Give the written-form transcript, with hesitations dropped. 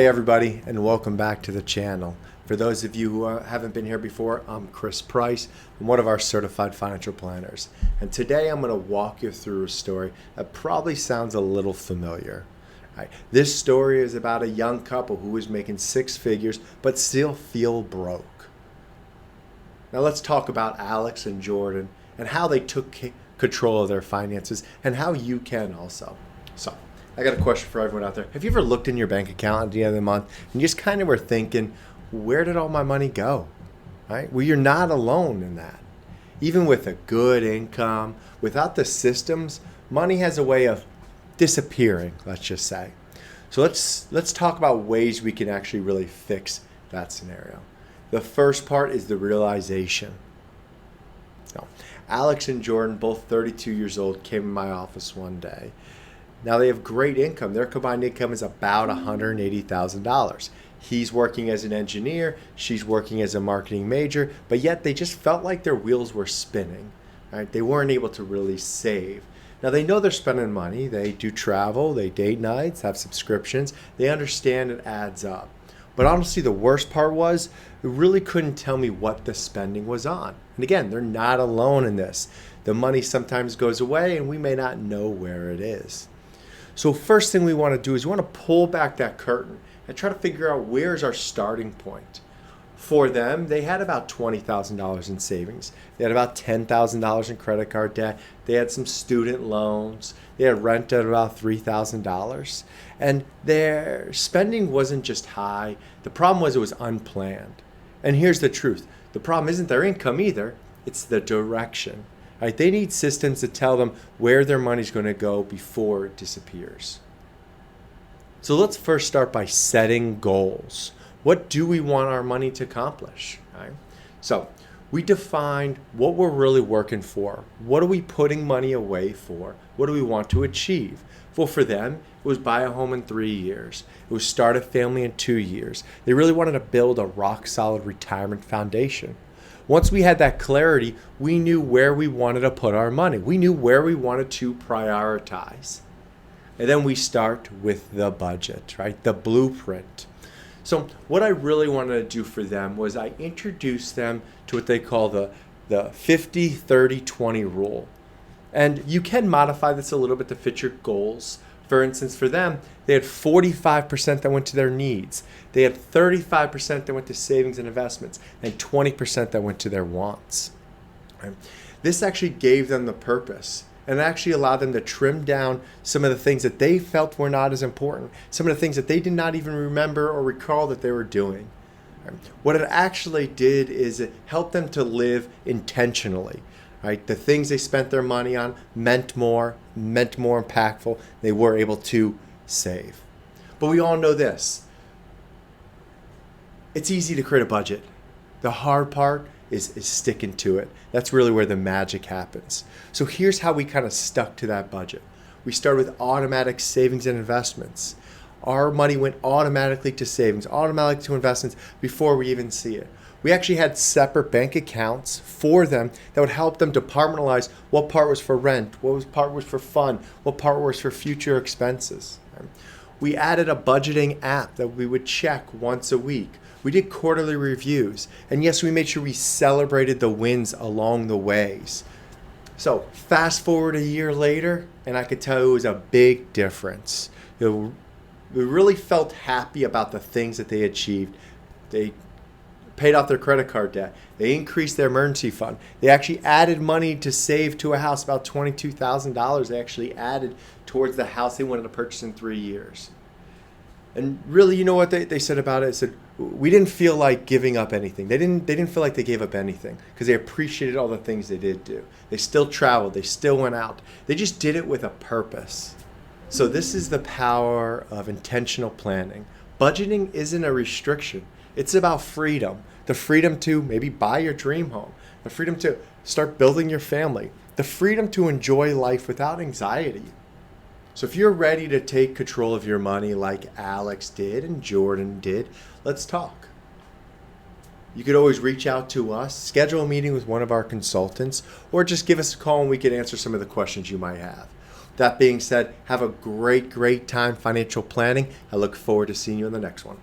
Hey everybody, and welcome back to the channel. For those of you who haven't been here before, I'm Chris Price. I'm one of our certified financial planners. And today I'm going to walk you through a story that probably sounds a little familiar. This story is about a young couple who was making six figures but still feel broke. Now let's talk about Alex and Jordan and how they took control of their finances and how you can also. So, I got a question for everyone out there. Have you ever looked in your bank account at the end of the month and you just kind of were thinking, where did all my money go? Right? Well, you're not alone in that. Even with a good income, without the systems, money has a way of disappearing, let's just say. So let's talk about ways we can actually really fix that scenario. The first part is the realization. Now, Alex and Jordan, both 32 years old, came in my office one day. Now they have great income. Their combined income is about $180,000. He's working as an engineer, she's working as a marketing major, but yet they just felt like their wheels were spinning. Right? They weren't able to really save. Now they know they're spending money. They do travel, they date nights, have subscriptions. They understand it adds up. But honestly, the worst part was they really couldn't tell me what the spending was on. And again, they're not alone in this. The money sometimes goes away and we may not know where it is. So first thing we want to do is we want to pull back that curtain and try to figure out where's our starting point. For them, they had about $20,000 in savings. They had about $10,000 in credit card debt. They had some student loans. They had rent at about $3,000. And their spending wasn't just high. The problem was it was unplanned. And here's the truth. The problem isn't their income either. It's the direction. Right? They need systems to tell them where their money's going to go before it disappears. So let's first start by setting goals. What do we want our money to accomplish? Right? So we defined what we're really working for. What are we putting money away for? What do we want to achieve? Well, for them, it was buy a home in 3 years. It was start a family in 2 years. They really wanted to build a rock-solid retirement foundation. Once we had that clarity, we knew where we wanted to put our money. We knew where we wanted to prioritize. And then we start with the budget, right? The blueprint. So what I really wanted to do for them was I introduced them to what they call the 50-30-20 rule. And you can modify this a little bit to fit your goals. For instance, for them, they had 45% that went to their needs. They had 35% that went to savings and investments, and 20% that went to their wants. Right? This actually gave them the purpose, and actually allowed them to trim down some of the things that they felt were not as important, some of the things that they did not even remember or recall that they were doing. Right? What it actually did is it helped them to live intentionally. Right? The things they spent their money on meant more impactful. They were able to save. But we all know this. It's easy to create a budget. The hard part is sticking to it. That's really where the magic happens. So here's how we kind of stuck to that budget. We started with automatic savings and investments. Our money went automatically to savings, automatically to investments before we even see it. We actually had separate bank accounts for them that would help them departmentalize what part was for rent, what part was for fun, what part was for future expenses. We added a budgeting app that we would check once a week. We did quarterly reviews. And yes, we made sure we celebrated the wins along the ways. So fast forward a year later, and I could tell it was a big difference. We really felt happy about the things that they achieved. They paid off their credit card debt. They increased their emergency fund. They actually added money to save to a house, about $22,000 they actually added towards the house they wanted to purchase in 3 years. And really, you know what they said about it? They said, we didn't feel like giving up anything. They didn't feel like they gave up anything because they appreciated all the things they did do. They still traveled. They still went out. They just did it with a purpose. So this is the power of intentional planning. Budgeting isn't a restriction. It's about freedom. The freedom to maybe buy your dream home. The freedom to start building your family. The freedom to enjoy life without anxiety. So if you're ready to take control of your money like Alex did and Jordan did, let's talk. You could always reach out to us, schedule a meeting with one of our consultants, or just give us a call and we can answer some of the questions you might have. That being said, have a great time financial planning. I look forward to seeing you in the next one.